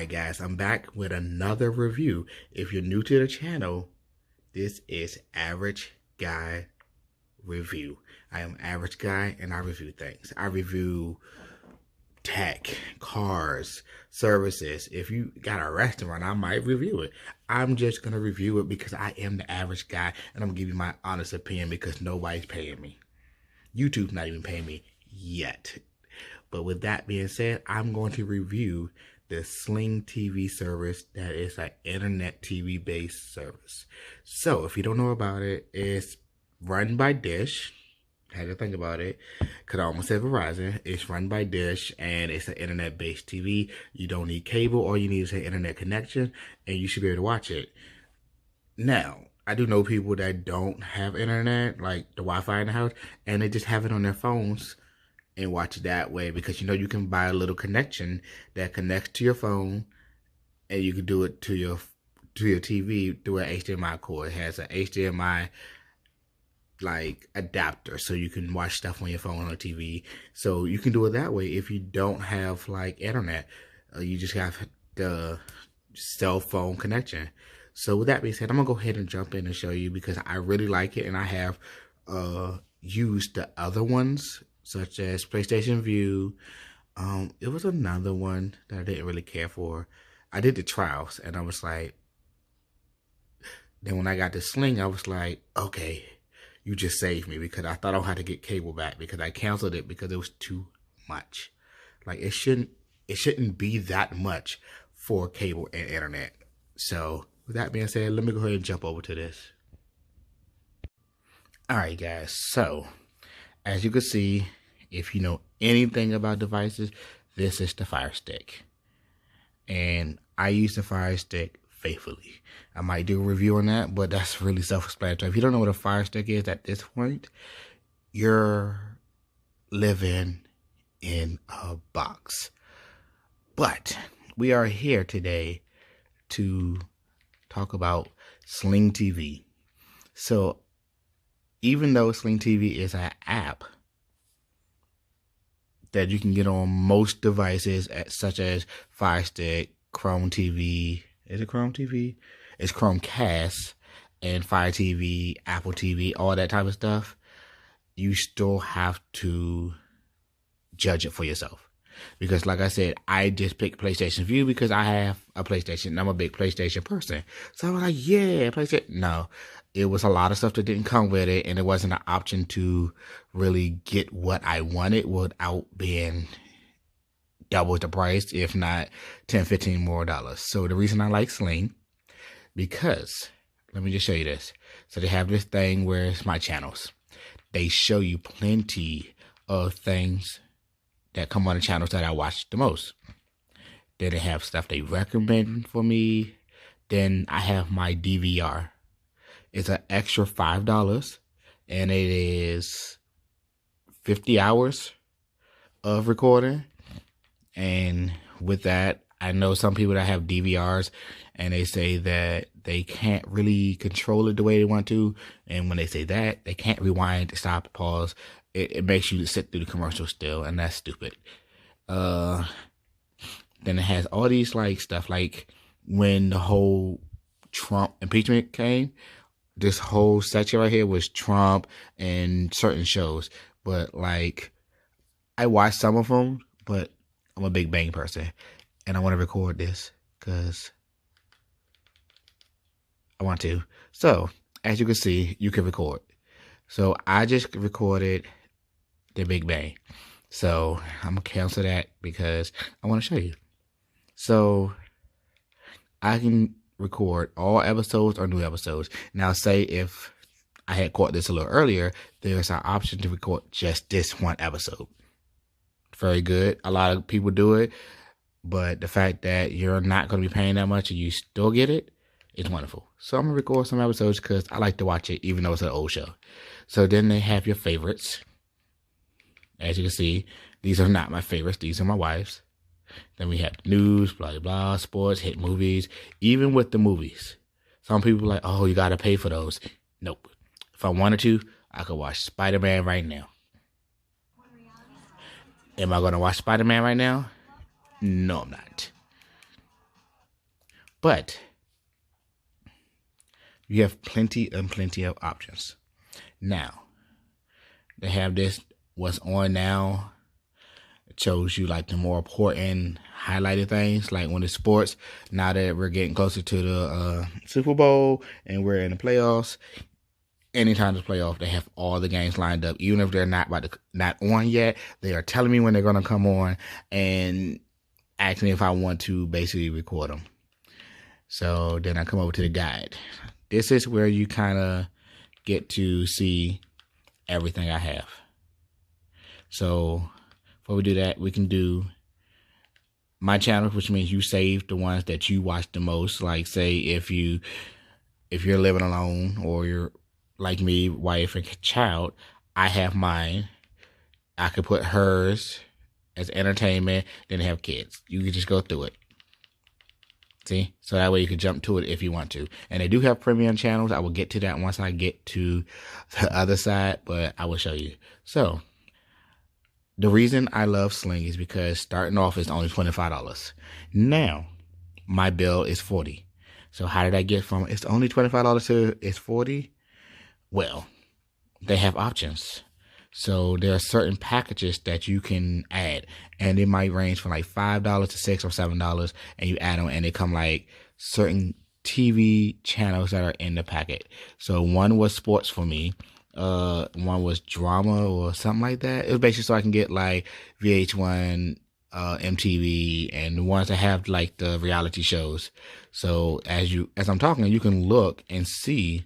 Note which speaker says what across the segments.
Speaker 1: Alright guys, I'm back with another review. If you're new to the channel, this is Average Guy Review. I am Average Guy and I review things. I review tech, cars, services. If you got a restaurant, I might review it. I'm just going to review it because I am the average guy and I'm going to give you my honest opinion because nobody's paying me. YouTube's not even paying me yet. But with that being said, I'm going to review the Sling TV service that is an internet TV based service. So if you don't know about it, it's run by Dish. I had to think about it because I almost said Verizon. It's run by Dish and it's an internet based TV. You don't need cable, all you need is an internet connection and you should be able to watch it. Now, I do know people that don't have internet, like the Wi-Fi in the house, and they just have it on their phones and watch it that way because you know you can buy a little connection that connects to your phone and you can do it to your TV through an HDMI cord. It has an HDMI like adapter so you can watch stuff on your phone or TV. So you can do it that way if you don't have like internet. You just have the cell phone connection. So with that being said, I'm gonna go ahead and jump in and show you because I really like it and I have used the other ones such as PlayStation View. It was another one that I didn't really care for. I did the trials and I was like, then when I got the Sling, I was like, okay, you just saved me because I thought I had to get cable back because I canceled it because it was too much. Like it shouldn't be that much for cable and internet. So with that being said, let me go ahead and jump over to this. All right, guys. So as you can see, if you know anything about devices, this is the Fire Stick. And I use the Fire Stick faithfully. I might do a review on that, but that's really self-explanatory. If you don't know what a Fire Stick is at this point, you're living in a box. But we are here today to talk about Sling TV. So even though Sling TV is an app that you can get on most devices such as Fire Stick, Chrome TV, is it Chrome TV? It's Chromecast and Fire TV, Apple TV, all that type of stuff. You still have to judge it for yourself. Because like I said, I just picked PlayStation View because I have a PlayStation and I'm a big PlayStation person. So I was like, yeah, PlayStation. No, it was a lot of stuff that didn't come with it and it wasn't an option to really get what I wanted without being double the price, if not 10, 15 more dollars. So the reason I like Sling, because let me just show you this. So they have this thing where it's my channels. They show you plenty of things that come on the channels that I watch the most. Then they have stuff they recommend for me. Then I have my DVR. It's an extra $5 and it is 50 hours of recording. And with that, I know some people that have DVRs and they say that they can't really control it the way they want to. And when they say that, they can't rewind, stop, pause. It makes you sit through the commercial still, and that's stupid. Then it has all these like stuff, like when the whole Trump impeachment came, this whole section right here was Trump and certain shows. But like, I watched some of them, but I'm a Big Bang person, and I want to record this because I want to. So as you can see, you can record. So I just recorded the Big Bang. So I'm gonna cancel that because I want to show you. So I can record all episodes or new episodes. Now say if I had caught this a little earlier, there's an option to record just this one episode. Very good. A lot of people do it, but the fact that you're not going to be paying that much and you still get it, it's wonderful. So I'm gonna record some episodes because I like to watch it even though it's an old show. So then they have your favorites. As you can see, these are not my favorites. These are my wife's. Then we have news, blah, blah, blah, sports, hit movies. Even with the movies, some people are like, oh, you got to pay for those. Nope. If I wanted to, I could watch Spider-Man right now. Am I going to watch Spider-Man right now? No, I'm not. But you have plenty and plenty of options. Now, they have this, what's on now. It shows you like the more important highlighted things, like when it's sports. Now that we're getting closer to the Super Bowl and we're in the playoffs, anytime there's playoff, they have all the games lined up. Even if they're not on yet, they are telling me when they're going to come on and asking if I want to basically record them. So then I come over to the guide. This is where you kind of get to see everything I have. So before we do that, we can do my channel, which means you save the ones that you watch the most. Like say if you're living alone or you're like me, wife and child, I have mine. I could put hers as entertainment, then have kids. You can just go through it. See? So that way you can jump to it if you want to. And they do have premium channels. I will get to that once I get to the other side, but I will show you. So the reason I love Sling is because starting off is only $25. Now, my bill is $40. So how did I get from it's only $25 to it's $40? Well, they have options. So there are certain packages that you can add, and it might range from like $5 to $6 or $7, and you add them, and they come like certain TV channels that are in the packet. So one was sports for me. One was drama or something like that. It was basically so I can get like VH1, MTV, and the ones that have like the reality shows. So as I'm talking, you can look and see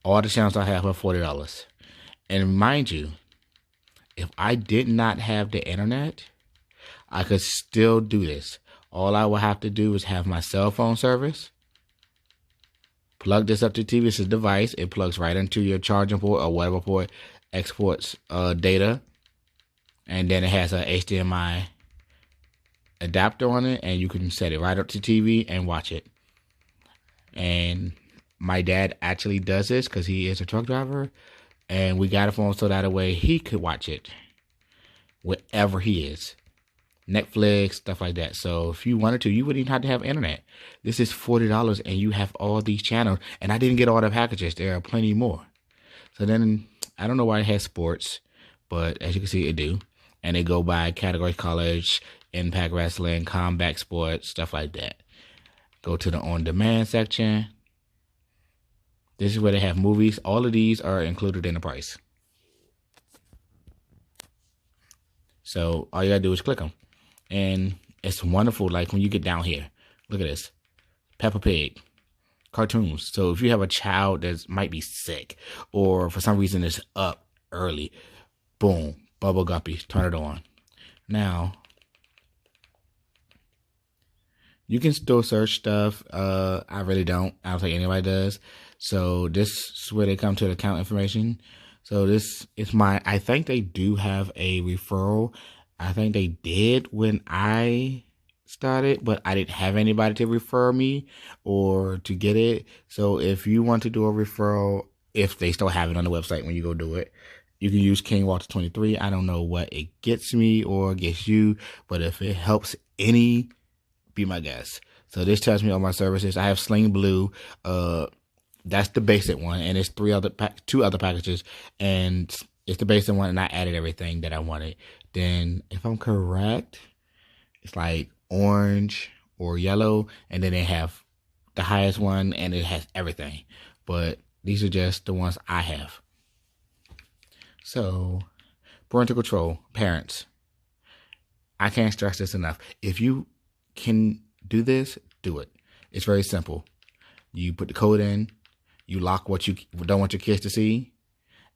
Speaker 1: all the channels I have for $40. And mind you, if I did not have the internet, I could still do this. All I would have to do is have my cell phone service, plug this up to TV. It's a device. It plugs right into your charging port or whatever port, exports data, and then it has a HDMI adapter on it, and you can set it right up to TV and watch it. And my dad actually does this because he is a truck driver. And we got it for him so that way he could watch it wherever he is. Netflix, stuff like that. So if you wanted to, you wouldn't even have to have internet. This is $40 and you have all these channels. And I didn't get all the packages. There are plenty more. So then, I don't know why it has sports, but as you can see, it do. And they go by category: college, Impact Wrestling, combat sports, stuff like that. Go to the on-demand section. This is where they have movies. All of these are included in the price. So all you gotta do is click them. And it's wonderful. Like when you get down here, look at this. Peppa Pig, cartoons. So if you have a child that might be sick or for some reason is up early, boom, Bubble Guppy, turn it on. Now, you can still search stuff. I really don't. I don't think anybody does. So this is where they come to the account information. So this is I think they do have a referral. I think they did when I started, but I didn't have anybody to refer me or to get it. So if you want to do a referral, if they still have it on the website when you go do it, you can use King Walter 23. I don't know what it gets me or gets you, but if it helps any, be my guest. So this tells me all my services. I have Sling Blue. That's the basic one, and it's two other packages, and it's the basic one, and I added everything that I wanted. Then, if I'm correct, it's like orange or yellow, and then they have the highest one, and it has everything. But these are just the ones I have. So, parental control, parents. I can't stress this enough. If you can do this, do it. It's very simple. You put the code in. You lock what you don't want your kids to see,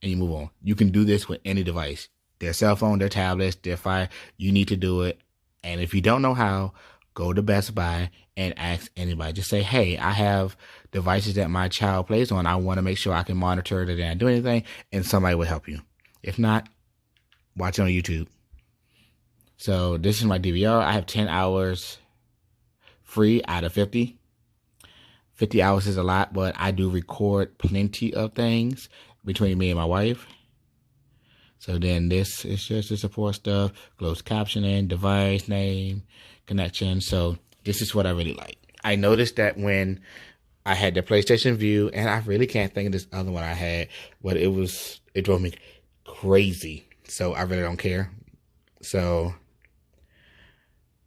Speaker 1: and you move on. You can do this with any device. Their cell phone, their tablets, their Fire. You need to do it. And if you don't know how, go to Best Buy and ask anybody. Just say, hey, I have devices that my child plays on. I want to make sure I can monitor that they don't do anything, and somebody will help you. If not, watch it on YouTube. So this is my DVR. I have 10 hours free out of 50. 50 hours is a lot, but I do record plenty of things between me and my wife. So then this is just the support stuff, closed captioning, device name, connection. So this is what I really like. I noticed that when I had the PlayStation View, and I really can't think of this other one I had, but it drove me crazy. So I really don't care. So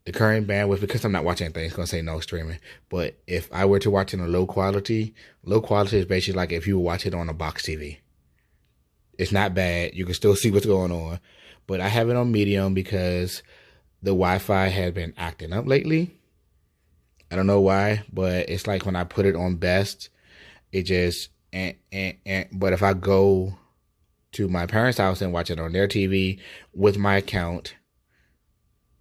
Speaker 1: the current bandwidth, because I'm not watching anything, it's gonna say no streaming. But if I were to watch it in a low quality is basically like if you watch it on a box TV. It's not bad. You can still see what's going on. But I have it on medium because the Wi-Fi has been acting up lately. I don't know why, but it's like when I put it on best, it just but if I go to my parents' house and watch it on their TV with my account,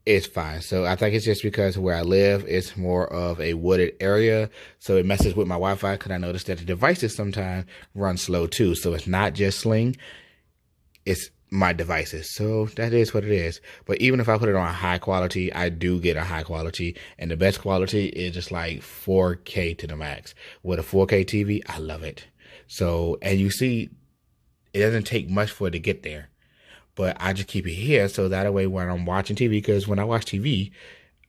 Speaker 1: it's fine. So I think it's just because where I live, it's more of a wooded area. So it messes with my Wi-Fi because I noticed that the devices sometimes run slow too. So it's not just Sling, it's my devices. So that is what it is. But even if I put it on high quality, I do get a high quality. And the best quality is just like 4K to the max. With a 4K TV, I love it. So, and you see, it doesn't take much for it to get there. But I just keep it here so that way when I'm watching TV, because when I watch TV,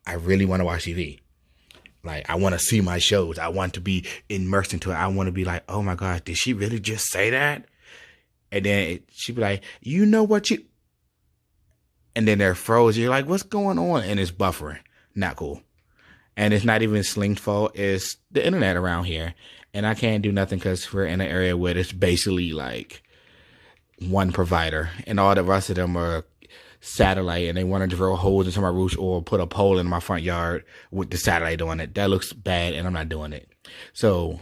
Speaker 1: I really want to watch TV. Like, I want to see my shows. I want to be immersed into it. I want to be like, oh my gosh, did she really just say that? And then she'd be like, you know what you... And then they're frozen. You're like, what's going on? And it's buffering. Not cool. And it's not even Sling's fault. It's the internet around here. And I can't do nothing because we're in an area where it's basically like one provider, and all the rest of them are satellite, and they want to drill holes into my roof or put a pole in my front yard with the satellite on it. That looks bad, and I'm not doing it. So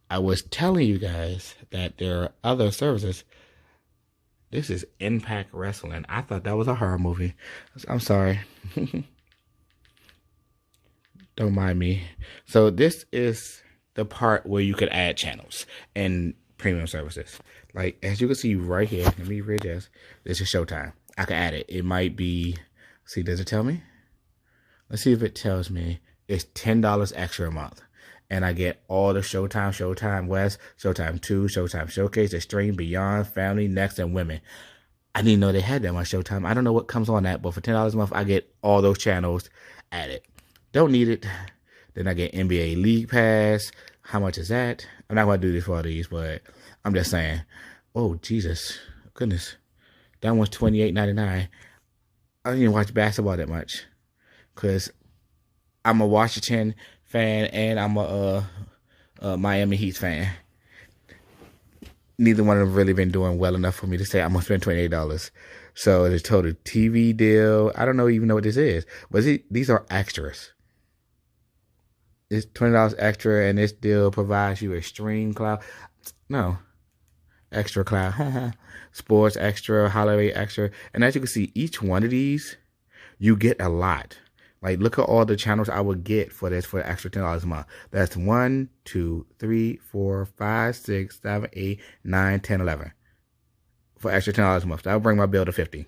Speaker 1: I was telling you guys that there are other services. This is Impact Wrestling. I thought that was a horror movie. I'm sorry. Don't mind me. So this is the part where you could add channels and premium services. Like, as you can see right here, let me read this. This is Showtime. I can add it. It might be, see, does it tell me? Let's see if it tells me. It's $10 extra a month. And I get all the Showtime, Showtime West, Showtime 2, Showtime Showcase, Extreme, Beyond, Family, Next, and Women. I didn't know they had that much Showtime. I don't know what comes on that, but for $10 a month, I get all those channels added. Don't need it. Then I get NBA League Pass. How much is that? I'm not going to do this for all these, but I'm just saying. Oh, Jesus. Goodness. That one's $28.99. I don't even watch basketball that much. Because I'm a Washington fan and I'm a Miami Heat fan. Neither one of them really been doing well enough for me to say I'm going to spend $28. So the total TV deal, I don't even know what this is. But these are extras. It's $20 extra, and this deal provides you Extreme Cloud. No. Extra Cloud. Sports Extra, Holiday Extra. And as you can see, each one of these, you get a lot. Like, look at all the channels I would get for this for the extra $10 a month. That's 1, 2, 3, 4, 5, 6, 7, 8, 9, 10, 11. For extra $10 a month. That would bring my bill to $50.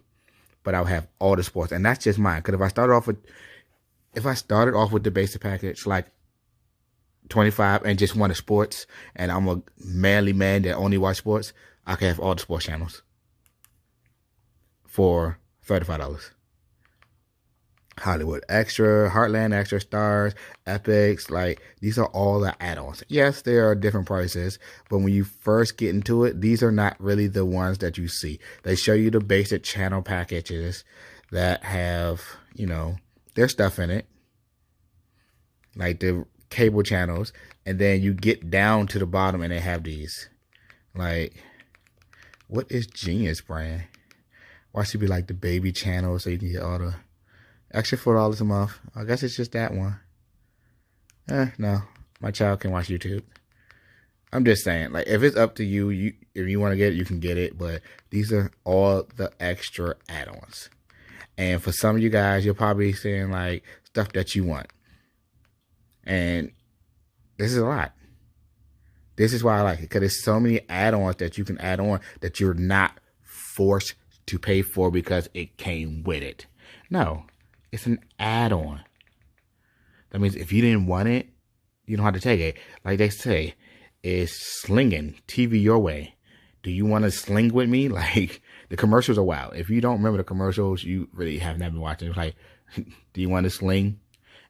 Speaker 1: But I'll have all the sports. And that's just mine. Because if I started off with the basic package, like $25 and just wanted sports, and I'm a manly man that only watch sports, I can have all the sports channels for $35. Hollywood Extra, Heartland Extra, Stars, Epics, like these are all the add-ons. Yes, there are different prices, but when you first get into it, these are not really the ones that you see. They show you the basic channel packages that have, their stuff in it, like the cable channels, and then you get down to the bottom and they have these. Like, what is Genius brand? Why should it be like the baby channel so you can get all the extra $4 a month? I guess it's just that one. No, my child can watch YouTube. I'm just saying, like, if it's up to you, if you want to get it, you can get it. But these are all the extra add-ons. And for some of you guys, you're probably saying like stuff that you want. And this is a lot. This is why I like it, because there's so many add-ons that you can add on that you're not forced to pay for because it came with it. No, it's an add-on. That means if you didn't want it, you don't have to take it. Like they say, it's slinging TV your way. Do you want to sling with me? Like, the commercials are wild. If you don't remember the commercials, you really have not been watching. It's like, do you want to sling?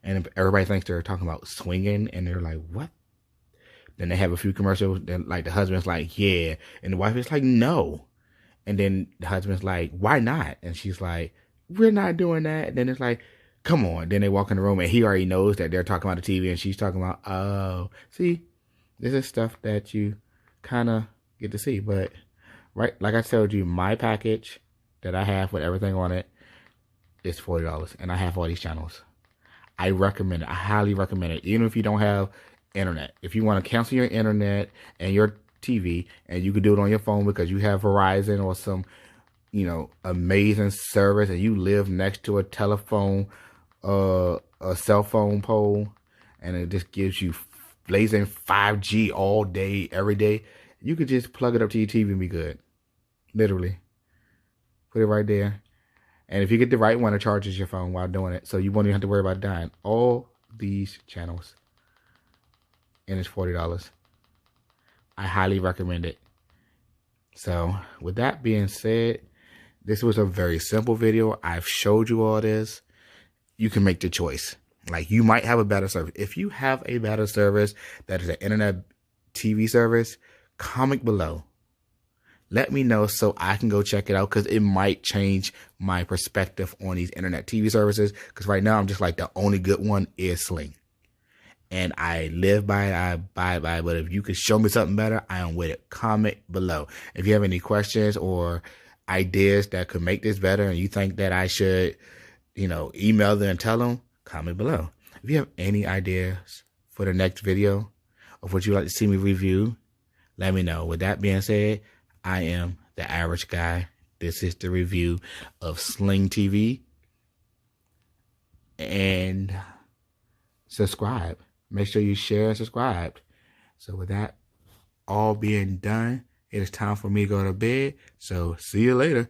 Speaker 1: And everybody thinks they're talking about swinging, and they're like, what? Then they have a few commercials, then like the husband's like, yeah, and the wife is like, no. And then the husband's like, why not? And she's like, we're not doing that. And then it's like, come on. Then they walk in the room and he already knows that they're talking about the TV and she's talking about, oh, see, this is stuff that you kind of get to see. But, right, like I told you, my package that I have with everything on it is $40. And I have all these channels. I recommend it. I highly recommend it. Even if you don't have internet. If you want to cancel your internet and your TV, and you can do it on your phone because you have Verizon or some, you know, amazing service, and you live next to a telephone, a cell phone pole, and it just gives you blazing 5G all day, every day. You could just plug it up to your TV and be good. Literally. Put it right there. And if you get the right one, it charges your phone while doing it. So you won't even have to worry about dying. All these channels. And it's $40. I highly recommend it. So with that being said, this was a very simple video. I've showed you all this. You can make the choice. Like, you might have a better service. If you have a better service that is an internet TV service, comment below. Let me know so I can go check it out, because it might change my perspective on these internet TV services. Because right now I'm just like, the only good one is Sling. And I live by it, I buy by it. But if you could show me something better, I am with it. Comment below. If you have any questions or ideas that could make this better, and you think that I should, you know, email them and tell them, comment below. If you have any ideas for the next video of what you'd like to see me review, let me know. With that being said, I am the average guy. This is the review of Sling TV. And subscribe. Make sure you share and subscribe. So with that all being done, it is time for me to go to bed. So see you later.